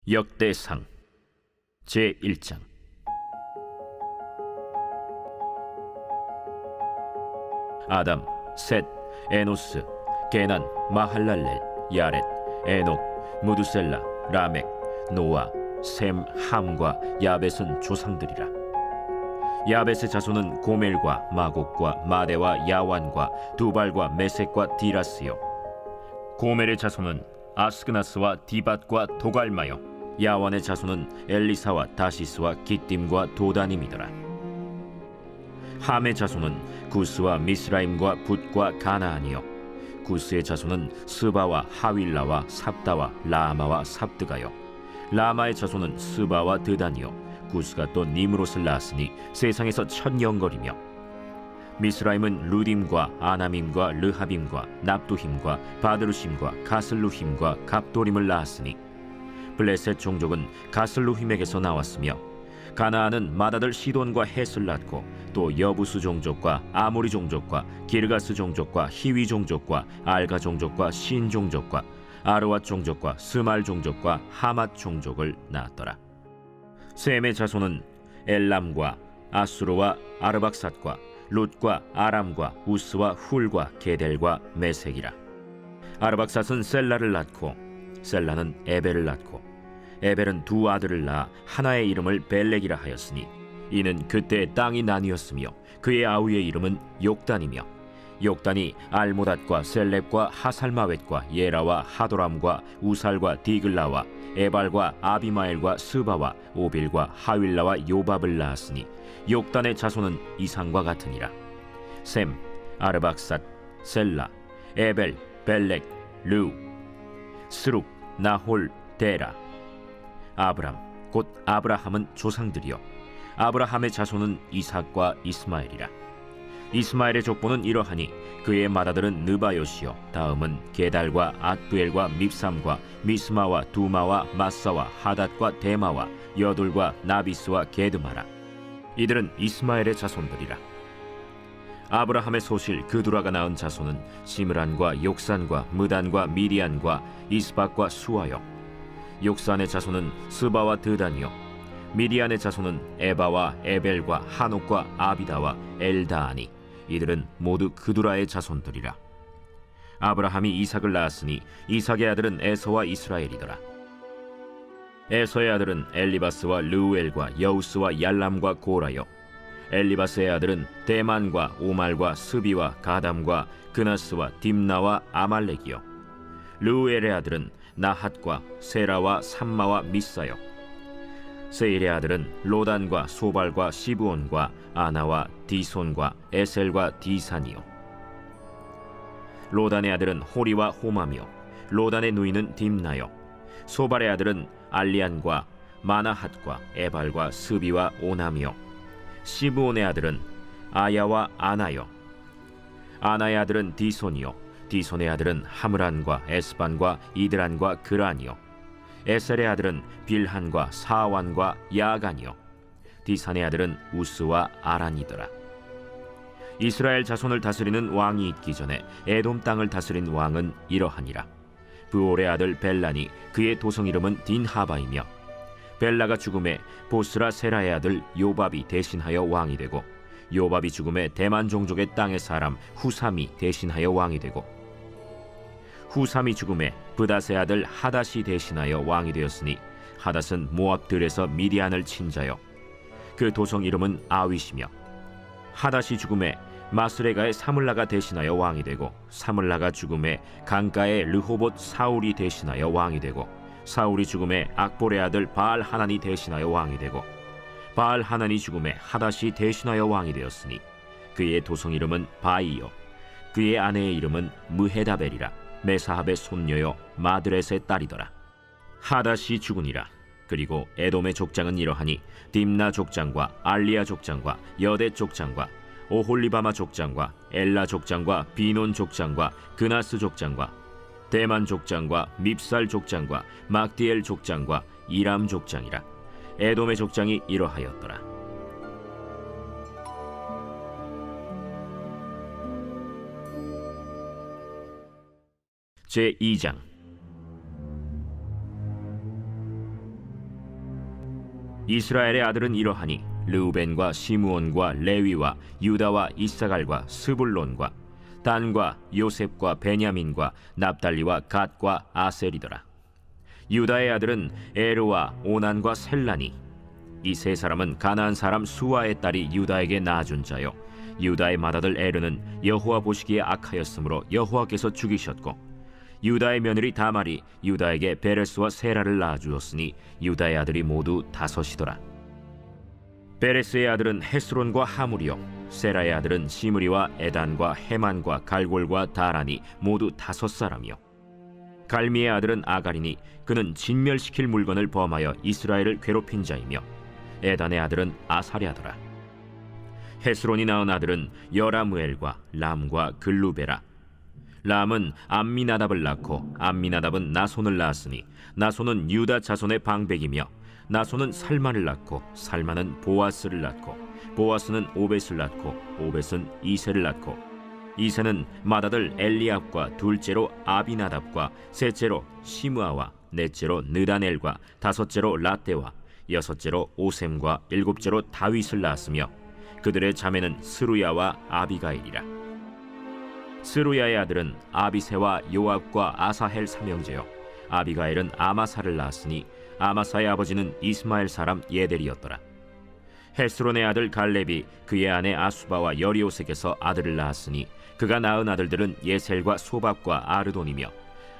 역대상 제1장. 아담, 셋, 에노스, 게난, 마할랄렐, 야렛, 에녹, 무두셀라, 라멕, 노아, 셈, 함과 야벳은 조상들이라. 야벳의 자손은 고멜과 마곡과 마대와 야완과 두발과 메섹과 디라스요. 고멜의 자손은 아스그나스와 디밧과 도갈마요. 야완의 자손은 엘리사와 다시스와 기띔과 도다님이더라. 함의 자손은 구스와 미스라임과 붓과 가나안이요. 구스의 자손은 스바와 하윌라와 삽다와 라마와 삽드가요. 라마의 자손은 스바와 드단이요. 구스가 또 니므롯을 낳았으니 세상에서 첫 영걸이며, 미스라임은 루딤과 아나밈과 르하빔과 납두힘과 바드루심과 가슬루힘과 갑도림을 낳았으니 블레셋 종족은 가슬루힘에게서 나왔으며, 가나안은 맏아들 시돈과 헷을 낳고 또 여부스 종족과 아모리 종족과 기르가스 종족과 히위 종족과 알가 종족과 신 종족과 아르왓 종족과 스말 종족과 하맛 종족을 낳았더라. 셈의 자손은 엘람과 아수르와 아르박삿과 룻과 아람과 우스와 훌과 게델과 메색이라. 아르박삿은 셀라를 낳고 셀라는 에벨을 낳고 에벨은 두 아들을 낳아 하나의 이름을 벨렉이라 하였으니 이는 그때 땅이 나뉘었으며 그의 아우의 이름은 욕단이며, 욕단이 알모닷과 셀렙과 하살마웻과 예라와 하도람과 우살과 디글라와 에발과 아비마엘과 스바와 오빌과 하윌라와 요밥을 낳았으니 욕단의 자손은 이상과 같으니라. 셈, 아르박삿, 셀라, 에벨, 벨렉, 르우, 스룩, 나홀, 데라. 아브람 곧 아브라함은 조상들이요. 아브라함의 자손은 이삭과 이스마엘이라. 이스마엘의 족보는 이러하니 그의 맏아들은 느바요시요, 다음은 게달과 앗부엘과 밉삼과 미스마와 두마와 마사와 하닷과 데마와 여둘과 나비스와 게드마라. 이들은 이스마엘의 자손들이라. 아브라함의 소실 그두라가 낳은 자손은 시므란과 욕산과 무단과 미디안과 이스박과 수아요. 욕산의 자손은 스바와 드단이요. 미디안의 자손은 에바와 에벨과 하녹과 아비다와 엘다아니. 이들은 모두 그두라의 자손들이라. 아브라함이 이삭을 낳았으니 이삭의 아들은 에서와 이스라엘이더라. 에서의 아들은 엘리바스와 르우엘과 여우스와 얄람과 고라요. 엘리바스의 아들은 데만과 오말과 스비와 가담과 그나스와 딥나와 아말렉이요. 르우엘의 아들은 나핫과 세라와 삼마와 미사요. 세일의 아들은 로단과 소발과 시브온과 아나와 디손과 에셀과 디산이요. 로단의 아들은 호리와 호마며 로단의 누이는 딥나요. 소발의 아들은 알리안과 마나핫과 에발과 스비와 오나미요. 시브온의 아들은 아야와 아나요. 아나의 아들은 디손이요. 디손의 아들은 하므란과 에스반과 이드란과 그란이요. 에셀의 아들은 빌한과 사완과 야간이요. 디산의 아들은 우스와 아란이더라. 이스라엘 자손을 다스리는 왕이 있기 전에 에돔 땅을 다스린 왕은 이러하니라. 브올의 아들 벨란이 그의 도성 이름은 딘하바이며, 벨라가 죽음에 보스라 세라의 아들 요밥이 대신하여 왕이 되고, 요밥이 죽음에 대만 종족의 땅의 사람 후삼이 대신하여 왕이 되고, 후삼이 죽음에 브닷의 아들 하닷이 대신하여 왕이 되었으니 하닷은 모압들에서 미디안을 친 자요. 그 도성 이름은 아윗이며, 하닷이 죽음에 마스레가의 사물라가 대신하여 왕이 되고, 사물라가 죽음에 강가의 르호봇 사울이 대신하여 왕이 되고, 사울이 죽음에 악볼의 아들 바알 하난이 대신하여 왕이 되고, 바알 하난이 죽음에 하닷이 대신하여 왕이 되었으니 그의 도성 이름은 바이요. 그의 아내의 이름은 무헤다벨이라. 메사합의 손녀요 마드렛의 딸이더라. 하닷이 죽으니라. 그리고 에돔의 족장은 이러하니 딥나 족장과 알리아 족장과 여대 족장과 오홀리바마 족장과 엘라 족장과 비논 족장과 그나스 족장과 대만 족장과 밉살 족장과 막디엘 족장과 이람 족장이라. 에돔의 족장이 이러하였더라. 제2장. 이스라엘의 아들은 이러하니 르우벤과 시므온과 레위와 유다와 이사갈과 스불론과 단과 요셉과 베냐민과 납달리와 갓과 아셀이더라. 유다의 아들은 에르와 오난과 셀라니. 이 세 사람은 가나안 사람 수아의 딸이 유다에게 낳아준 자요, 유다의 맏아들 에르는 여호와 보시기에 악하였으므로 여호와께서 죽이셨고, 유다의 며느리 다말이 유다에게 베레스와 세라를 낳아주었으니 유다의 아들이 모두 5이더라. 베레스의 아들은 헤스론과 하물이요, 세라의 아들은 시므리와 에단과 헤만과 갈골과 다란이 모두 5사람이요. 갈미의 아들은 아갈이니 그는 진멸시킬 물건을 범하여 이스라엘을 괴롭힌 자이며, 에단의 아들은 아사랴더라. 헤스론이 낳은 아들은 여라무엘과 람과 글루베라. 람은 암미나답을 낳고 암미나답은 나손을 낳았으니 나손은 유다 자손의 방백이며, 나손은 살마를 낳고 살마는 보아스를 낳고 보아스는 오벳을 낳고 오벳은 이세를 낳고, 이세는 맏아들 엘리압과 둘째로 아비나답과 셋째로 시므아와 넷째로 느다넬과 5째로 라떼와 6째로 오셈과 7째로 다윗을 낳았으며, 그들의 자매는 스루야와 아비가일이라. 스루야의 아들은 아비세와 요압과 아사헬 삼형제요, 아비가일은 아마사를 낳았으니 아마사의 아버지는 이스마엘 사람 예델이었더라. 헤스론의 아들 갈렙이 그의 아내 아수바와 여리오색에서 아들을 낳았으니 그가 낳은 아들들은 예셀과 소박과 아르돈이며,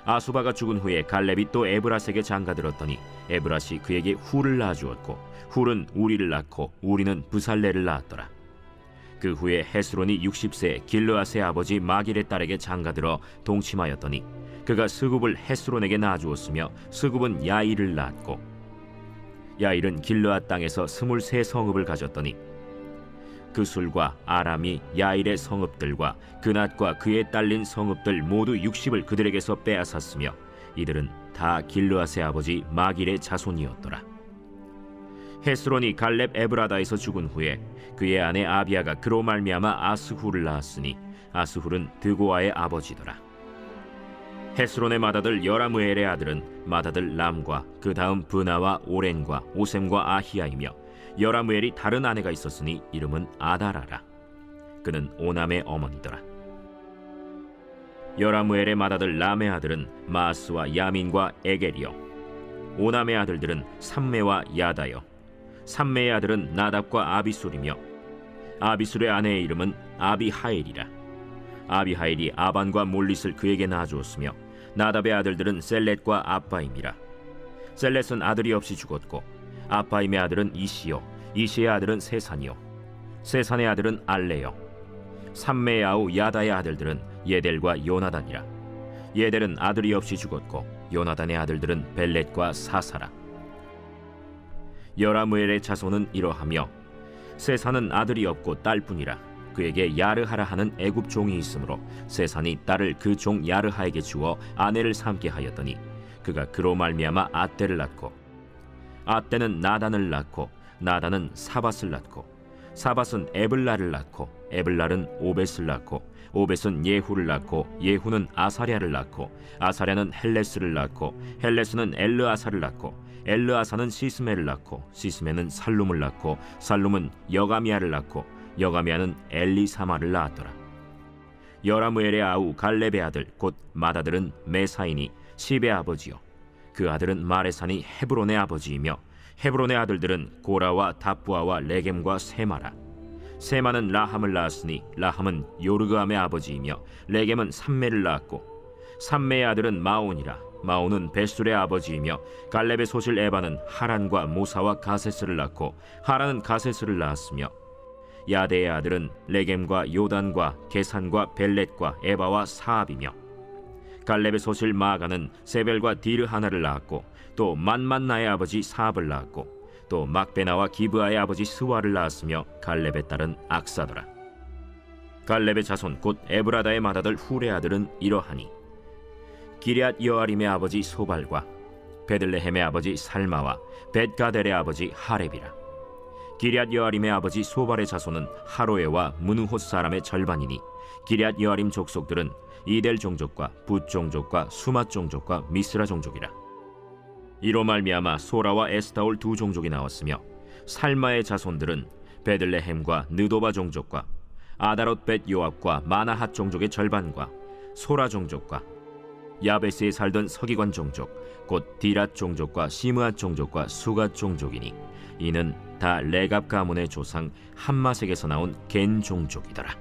아수바가 죽은 후에 갈렙이 또 에브라스에게 장가들었더니 에브라시 그에게 훌을 낳아주었고, 훌은 우리를 낳고 우리는 부살레를 낳았더라. 그 후에 헤스론이 60세 길르앗의 아버지 마길의 딸에게 장가들어 동침하였더니 그가 스굽을 헤스론에게 낳아주었으며, 스굽은 야일을 낳았고, 야일은 길르앗 땅에서 23성읍을 가졌더니 그 술과 아람이 야일의 성읍들과 그낫과 그에 딸린 성읍들 모두 60을 그들에게서 빼앗았으며, 이들은 다 길르앗의 아버지 마길의 자손이었더라. 헤스론이 갈렙 에브라다에서 죽은 후에 그의 아내 아비아가 그로 말미암아 아스훌을 낳았으니 아스훌은 드고아의 아버지더라. 헤스론의 맏아들 여라무엘의 아들은 맏아들 람과 그 다음 브나와 오렌과 오셈과 아히야이며, 여라무엘이 다른 아내가 있었으니 이름은 아다라라. 그는 오남의 어머니더라. 여라무엘의 맏아들 람의 아들은 마스와 야민과 에겔이요, 오남의 아들들은 삼메와 야다요, 삼메의 아들은 나답과 아비술이며, 아비술의 아내의 이름은 아비하일이라. 아비하일이 아반과 몰릿을 그에게 낳아주었으며, 나답의 아들들은 셀렛과 아빠임이라. 셀렛은 아들이 없이 죽었고, 아빠임의 아들은 이시요, 이시의 아들은 세산이요, 세산의 아들은 알레요. 삼메의 아우 야다의 아들들은 예델과 요나단이라. 예델은 아들이 없이 죽었고, 요나단의 아들들은 벨렛과 사사라. 여라무엘의 자손은 이러하며, 세산은 아들이 없고 딸뿐이라. 그에게 야르하라 하는 애굽 종이 있으므로 세산이 딸을 그 종 야르하에게 주어 아내를 삼게 하였더니 그가 그로 말미암아 아떼를 낳고, 아떼는 나단을 낳고 나단은 사밧을 낳고, 사밧은 에블라를 낳고 에블랄은 오벳을 낳고, 오벳은 예후를 낳고 예후는 아사랴를 낳고, 아사랴는 헬레스를 낳고 헬레스는 엘르아사를 낳고, 엘르아사는 시스메를 낳고 시스메는 살룸을 낳고, 살룸은 여가미아를 낳고 여가미아는 엘리사마를 낳았더라. 여라무엘의 아우 갈렙의 아들 곧 맏아들은 메사이니 시베의 아버지요, 그 아들은 마레산이 헤브론의 아버지이며, 헤브론의 아들들은 고라와 다부아와 레겜과 세마라. 세마는 라함을 낳았으니 라함은 요르그암의 아버지이며, 레겜은 삼메를 낳았고, 삼메의 아들은 마온이라. 마온은 베술의 아버지이며, 갈렙의 소실 에바는 하란과 모사와 가세스를 낳고 하란은 가세스를 낳았으며, 야데의 아들은 레겜과 요단과 게산과 벨렛과 에바와 사압이며, 갈렙의 소실 마가는 세벨과 디르 하나를 낳았고, 또 만만나의 아버지 사압을 낳았고, 또 막베나와 기브아의 아버지 스와를 낳았으며, 갈렙의 딸은 악사더라. 갈렙의 자손 곧 에브라다의 맏아들 훌의 아들은 이러하니, 기럇 여아림의 아버지 소발과 베들레헴의 아버지 살마와 벳가델의 아버지 하렙이라. 기럇 여아림의 아버지 소발의 자손은 하로에와 무누톳 사람의 절반이니, 기럇 여아림 족속들은 이델 종족과 붓 종족과 수맛 종족과 미스라 종족이라. 이로 말미암아 소라와 에스타올 2종족이 나왔으며, 살마의 자손들은 베들레헴과 느도바 종족과 아다롯 벳 요압과 마나핫 종족의 절반과 소라 종족과 야베스에 살던 서기관 종족 곧 디랏 종족과 시므앗 종족과 수갓 종족이니 이는 다 레갑 가문의 조상 함마색에서 나온 겐 종족이더라.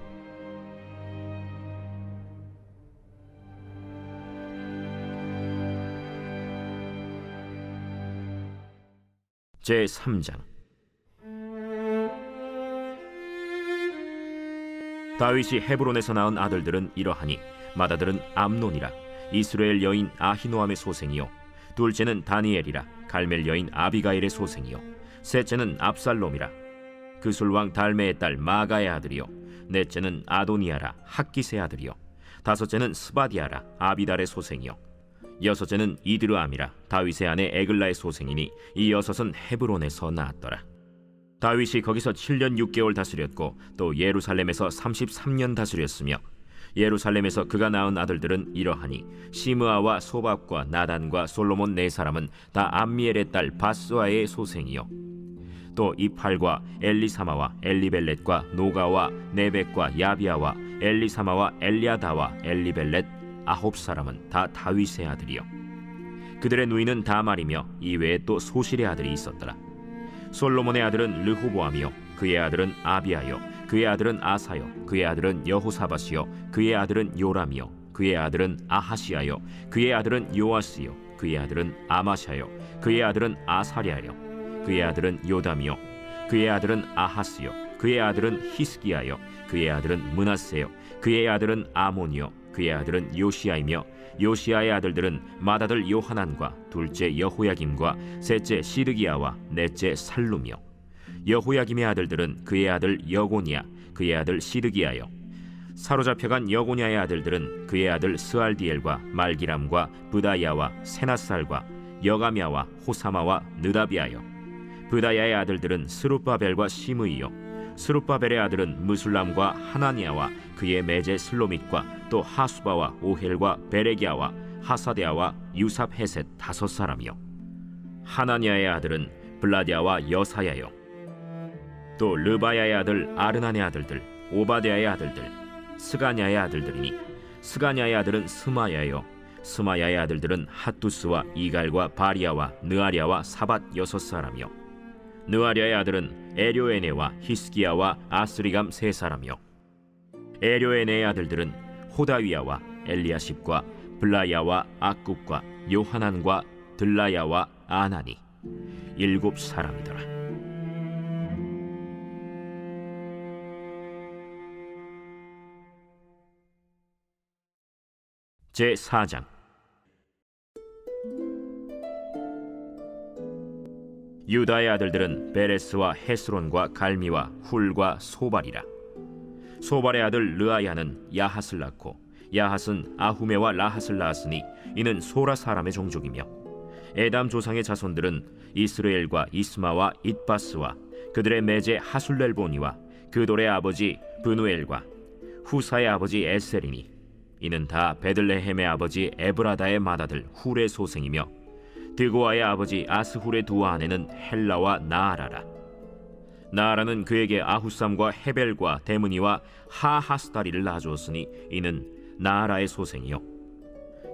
제3장. 다윗이 헤브론에서 낳은 아들들은 이러하니 맏아들은 암논이라 이스라엘 여인 아히노암의 소생이요 둘째는 다니엘이라 갈멜 여인 아비가일의 소생이요 셋째는 압살롬이라 그술왕 달메의 딸 마가의 아들이요 넷째는 아도니아라 학기스의 아들이요 다섯째는 스바디아라 아비달의 소생이요 여섯째는 이드르암이라 다윗의 아내 에글라의 소생이니 이 여섯은 헤브론에서 낳았더라. 다윗이 거기서 7년 6개월 다스렸고 또 예루살렘에서 33년 다스렸으며 예루살렘에서 그가 낳은 아들들은 이러하니 시므아와 소밥과 나단과 솔로몬 네 사람은 다 암미엘의 딸 바스와의 소생이요 또 이팔과 엘리사마와 엘리벨렛과 노가와 네벡과 야비아와 엘리사마와 엘리아다와 엘리벨렛 아홉 사람은 다 다윗의 아들이요 그들의 누이는 다말이며 이외에 또 소실의 아들이 있었더라. 솔로몬의 아들은 르호보암이요 그의 아들은 아비아요 그의 아들은 아사요 그의 아들은 여호사밧이요 그의 아들은 요람이요 그의 아들은 아하시아요 그의 아들은 요아스요 그의 아들은 아마샤요 그의 아들은 아사랴요 그의 아들은 요담이요 그의 아들은 아하스요 그의 아들은 히스기야요 그의 아들은 므낫세요 그의 아들은 아몬이요 그의 아들은 요시야이며 요시야의 아들들은 맏아들 요하난과 둘째 여호야김과 셋째 시드기야와 넷째 살룸이요 여호야김의 아들들은 그의 아들 여고니야 그의 아들 시드기야요 사로잡혀간 여고냐의 아들들은 그의 아들 스알디엘과 말기람과 브다야와 세나살과 여가미야와 호사마와 느다비아요 브다야의 아들들은 스룹바벨과 시므이요 스룹바벨의 아들은 무술람과 하나니아와 그의 매제 슬로밋과 또 하수바와 오헬과 베레기야와 하사데아와 유삽헤셋 다섯 사람이요 하나니아의 아들은 블라디아와 여사야요 또 르바야의 아들 아르난의 아들들 오바데아의 아들들 스가냐의 아들들이니 스가냐의 아들은 스마야요 스마야의 아들들은 핫두스와 이갈과 바리아와 느아리아와 사밧 여섯 사람이요 느아리아의 아들은 에료에네와 히스기야와 아스리감 세 사람이요 에료에네의 아들들은 호다위야와 엘리야십과 블라야와 악굽과 요하난과 들라야와 아나니 일곱 사람이더라. 제4장. 유다의 아들들은 베레스와 헤스론과 갈미와 훌과 소발이라. 소발의 아들 르아야는 야핫을 낳고 야핫은 아후메와 라핫을 낳았으니 이는 소라 사람의 종족이며 에담 조상의 자손들은 이스라엘과 이스마와 잇바스와 그들의 매제 하술렐보니와 그돌의 아버지 브누엘과 후사의 아버지 에셀이니 이는 다 베들레헴의 아버지 에브라다의 맏아들 훌의 소생이며 드고아의 아버지 아스훌의 두 아내는 헬라와 나아라라. 나아라는 그에게 아후삼과 헤벨과 데므니와 하하스다리를 낳아주었으니 이는 나아라의 소생이요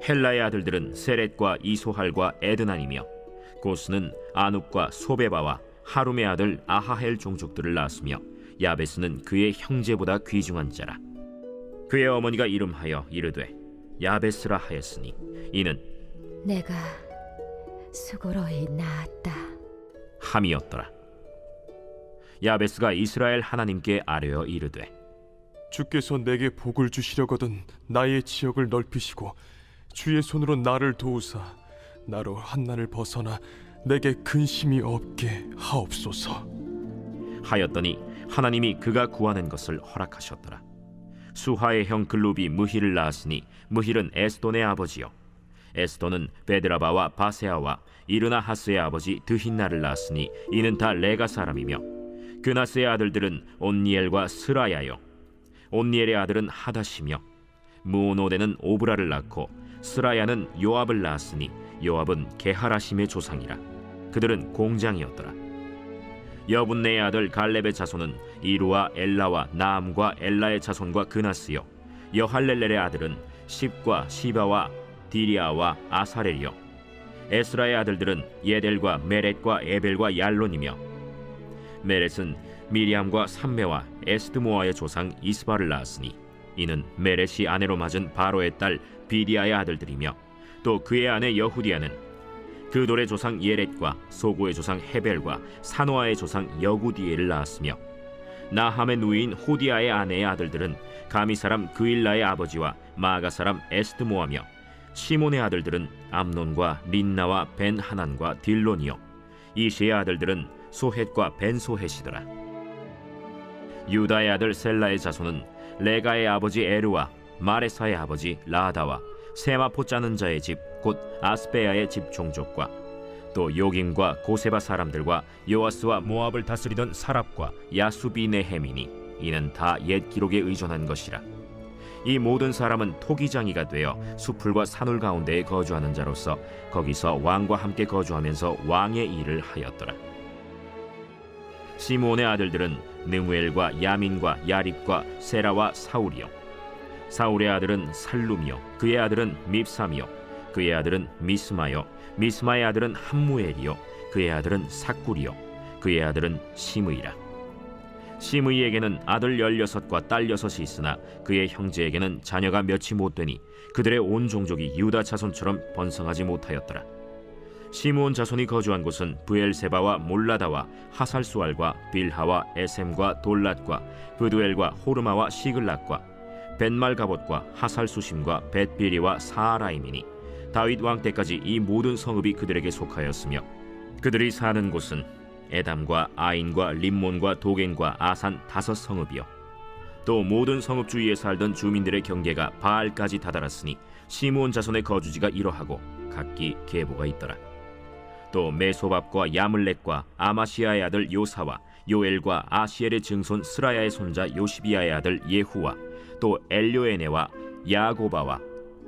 헬라의 아들들은 세렛과 이소할과 에드난이며 고스는 아눕과 소베바와 하룸의 아들 아하헬 종족들을 낳았으며 야베스는 그의 형제보다 귀중한 자라. 그의 어머니가 이름하여 이르되 야베스라 하였으니 이는 내가 수고로이 낳았다 함이었더라. 야베스가 이스라엘 하나님께 아뢰어 이르되 주께서 내게 복을 주시려거든 나의 지역을 넓히시고 주의 손으로 나를 도우사 나로 한난을 벗어나 내게 근심이 없게 하옵소서 하였더니 하나님이 그가 구하는 것을 허락하셨더라. 수하의 형 글룹이 무힐을 낳았으니 무힐은 에스돈의 아버지요 에스돈은 베드라바와 바세아와 이르나하스의 아버지 드힌나를 낳았으니 이는 다 레가 사람이며 그나스의 아들들은 온니엘과 스라야요 온니엘의 아들은 하다시며 무오노데는 오브라를 낳고 스라야는 요압을 낳았으니 요압은 게하라심의 조상이라. 그들은 공장이었더라. 여분네의 아들 갈렙의 자손은 이루와 엘라와 나암과 엘라의 자손과 그나스요. 여할렐렐의 아들은 십과 시바와 디리아와 아사렐이요. 에스라의 아들들은 예델과 메렛과 에벨과 얄론이며, 메렛은 미리암과 삼메와 에스드모아의 조상 이스바를 낳았으니 이는 메렛이 아내로 맞은 바로의 딸 비디아의 아들들이며, 또 그의 아내 여후디아는 그돌의 조상 예렛과 소고의 조상 헤벨과 사노아의 조상 여구디엘을 낳았으며, 나함의 누이인 호디아의 아내의 아들들은 가미 사람 그일라의 아버지와 마가 사람 에스드모아며, 시몬의 아들들은 암논과 린나와 벤 하난과 딜론이요. 이시의 아들들은 소헷과 벤 소헷이더라. 유다의 아들 셀라의 자손은 레가의 아버지 에르와 마레사의 아버지 라다와 세마포 짜는 자의 집 곧 아스베야의 집 종족과 또 요김과 고세바 사람들과 요아스와 모압을 다스리던 사랍과 야수비네헤미니 이는 다 옛 기록에 의존한 것이라. 이 모든 사람은 토기장이가 되어 수풀과 산울 가운데에 거주하는 자로서 거기서 왕과 함께 거주하면서 왕의 일을 하였더라. 시므온의 아들들은 느무엘과 야민과 야립과 세라와 사울이요. 사울의 아들은 살룸이요. 그의 아들은 밉삼이요. 그의 아들은 미스마요. 미스마의 아들은 함무엘이요. 그의 아들은 삭굴이요. 그의 아들은 시므이라. 시므이에게는 아들 16과 딸 6이 있으나 그의 형제에게는 자녀가 몇이 못되니 그들의 온 종족이 유다 자손처럼 번성하지 못하였더라. 시므온 자손이 거주한 곳은 브엘세바와 몰라다와 하살수알과 빌하와 에셈과 돌랏과 브두엘과 호르마와 시글락과 벤말가봇과 하살수심과 벳비리와 사아라임이니 다윗 왕 때까지 이 모든 성읍이 그들에게 속하였으며, 그들이 사는 곳은 에담과 아인과 림몬과 도겐과 아산 5 성읍이요. 또 모든 성읍 주위에 살던 주민들의 경계가 바알까지 다다랐으니 시므온 자손의 거주지가 이러하고 각기 계보가 있더라. 또 메소밥과 야물렉과 아마시아의 아들 요사와 요엘과 아시엘의 증손 스라야의 손자 요시비아의 아들 예후와 또 엘료에네와 야고바와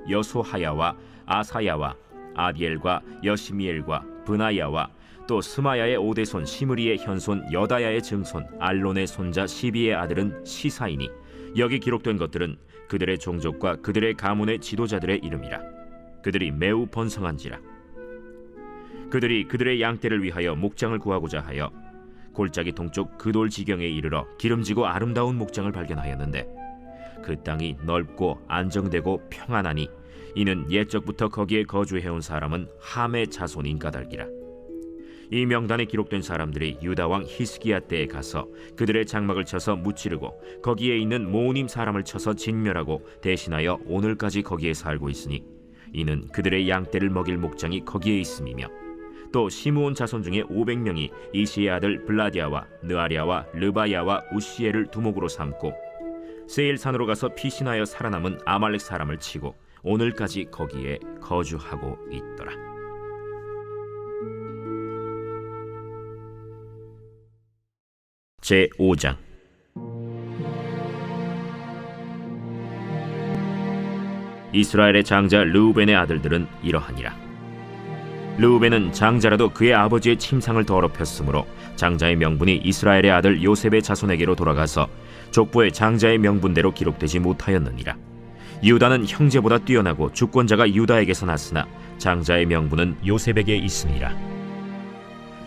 여소하야와 아사야와 아디엘과 여시미엘과 브나야와 또 스마야의 오대손 시므리의 현손 여다야의 증손 알론의 손자 시비의 아들은 시사이니 여기 기록된 것들은 그들의 종족과 그들의 가문의 지도자들의 이름이라. 그들이 매우 번성한지라. 그들이 그들의 양떼를 위하여 목장을 구하고자 하여 골짜기 동쪽 그돌 지경에 이르러 기름지고 아름다운 목장을 발견하였는데 그 땅이 넓고 안정되고 평안하니 이는 옛적부터 거기에 거주해온 사람은 함의 자손인 까닭이라. 이 명단에 기록된 사람들이 유다 왕 히스기야 때에 가서 그들의 장막을 쳐서 무찌르고 거기에 있는 모우님 사람을 쳐서 진멸하고 대신하여 오늘까지 거기에 살고 있으니 이는 그들의 양떼를 먹일 목장이 거기에 있음이며, 또 시므온 자손 중에 500명이 이시의 아들 블라디아와 느아리아와 르바야와 우시엘을 두목으로 삼고 세일산으로 가서 피신하여 살아남은 아말렉 사람을 치고 오늘까지 거기에 거주하고 있더라. 제5장. 이스라엘의 장자 르우벤의 아들들은 이러하니라. 르우벤은 장자라도 그의 아버지의 침상을 더럽혔으므로 장자의 명분이 이스라엘의 아들 요셉의 자손에게로 돌아가서 족보의 장자의 명분대로 기록되지 못하였느니라. 유다는 형제보다 뛰어나고 주권자가 유다에게서 났으나 장자의 명분은 요셉에게 있으니라.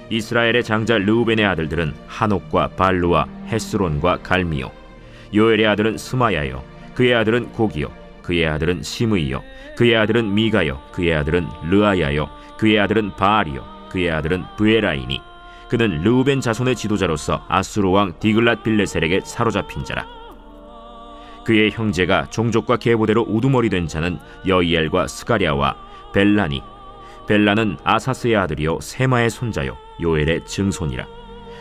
이스라엘의 장자 르우벤의 아들들은 하녹과 발루와 헤스론과 갈미요. 요엘의 아들은 스마야요. 그의 아들은 고기요. 그의 아들은 시므이요. 그의 아들은 미가요. 그의 아들은 르아야요. 그의 아들은 바알이요. 그의 아들은 브에라이니 그는 르우벤 자손의 지도자로서 아수르 왕 디글랏 빌레셀에게 사로잡힌 자라. 그의 형제가 종족과 계보대로 우두머리 된 자는 여이엘과 스가랴와 벨라니. 벨라는 아사스의 아들이요 세마의 손자요 요엘의 증손이라.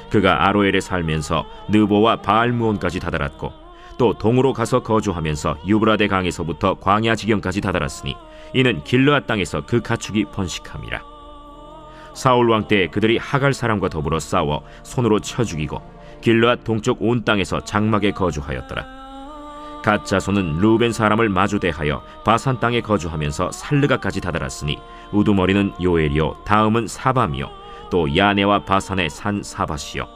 그가 아로엘에 살면서 느보와 바알무온까지 다다랐고 또 동으로 가서 거주하면서 유브라데 강에서부터 광야 지경까지 다다랐으니 이는 길르앗 땅에서 그 가축이 번식함이라. 사울 왕 때 그들이 하갈 사람과 더불어 싸워 손으로 쳐 죽이고 길르앗 동쪽 온 땅에서 장막에 거주하였더라. 갓 자손은 르우벤 사람을 마주대하여 바산 땅에 거주하면서 살르가까지 다다랐으니 우두머리는 요엘이요 다음은 사밤이요 또 야네와 바산의 산 사바시요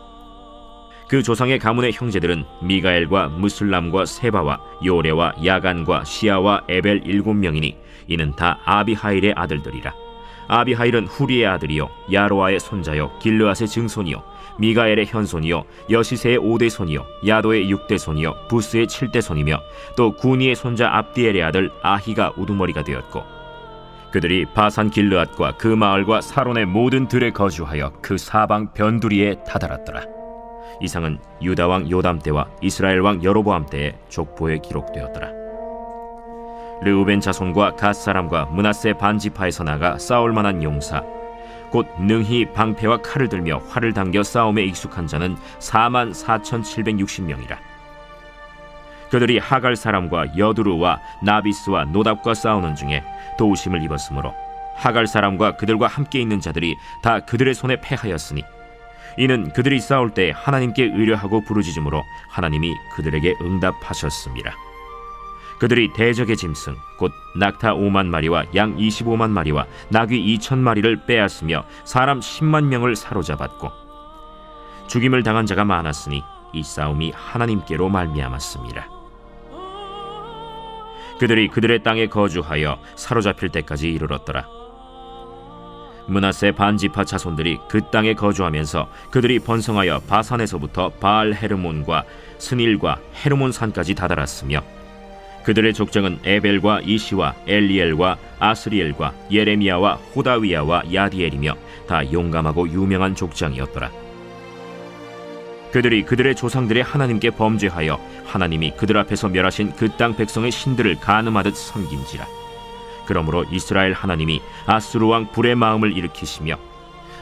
그 조상의 가문의 형제들은 미가엘과 무슬람과 세바와 요레와 야간과 시아와 에벨 7명이니 이는 다 아비하일의 아들들이라. 아비하일은 후리의 아들이요 야로아의 손자요 길르앗의 증손이요 미가엘의 현손이요 여시세의 5대 손이요 야도의 6대 손이요 부스의 7대 손이며 또 구니의 손자 압디엘의 아들 아히가 우두머리가 되었고, 그들이 바산 길르앗과 그 마을과 사론의 모든 들에 거주하여 그 사방 변두리에 다다랐더라. 이상은 유다 왕 요담 때와 이스라엘 왕 여로보암 때의 족보에 기록되었더라. 르우벤 자손과 갓 사람과 므낫세 반지파에서 나가 싸울 만한 용사, 곧 능히 방패와 칼을 들며 활을 당겨 싸움에 익숙한 자는 44,760명이라. 그들이 하갈 사람과 여두루와 나비스와 노답과 싸우는 중에 도우심을 입었으므로 하갈 사람과 그들과 함께 있는 자들이 다 그들의 손에 패하였으니, 이는 그들이 싸울 때 하나님께 의뢰하고 부르짖음으로 하나님이 그들에게 응답하셨습니다. 그들이 대적의 짐승 곧 낙타 5만 마리와 양 25만 마리와 나귀 2천 마리를 빼앗으며 사람 10만 명을 사로잡았고, 죽임을 당한 자가 많았으니 이 싸움이 하나님께로 말미암았습니다. 그들이 그들의 땅에 거주하여 사로잡힐 때까지 이르렀더라. 므낫세 반지파 자손들이 그 땅에 거주하면서 그들이 번성하여 바산에서부터 바알 헤르몬과 스닐과 헤르몬 산까지 다다랐으며, 그들의 족장은 에벨과 이시와 엘리엘과 아스리엘과 예레미야와 호다위야와 야디엘이며 다 용감하고 유명한 족장이었더라. 그들이 그들의 조상들의 하나님께 범죄하여 하나님이 그들 앞에서 멸하신 그 땅 백성의 신들을 간음하듯 섬긴지라. 그러므로 이스라엘 하나님이 아수르 왕 불의 마음을 일으키시며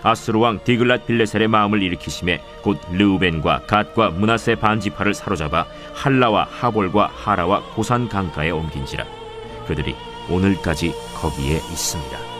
아수르 왕 디글랏 빌레셀의 마음을 일으키심에 곧 르우벤과 갓과 므낫세 반지파를 사로잡아 할라와 하볼과 하라와 고산 강가에 옮긴지라. 그들이 오늘까지 거기에 있습니다.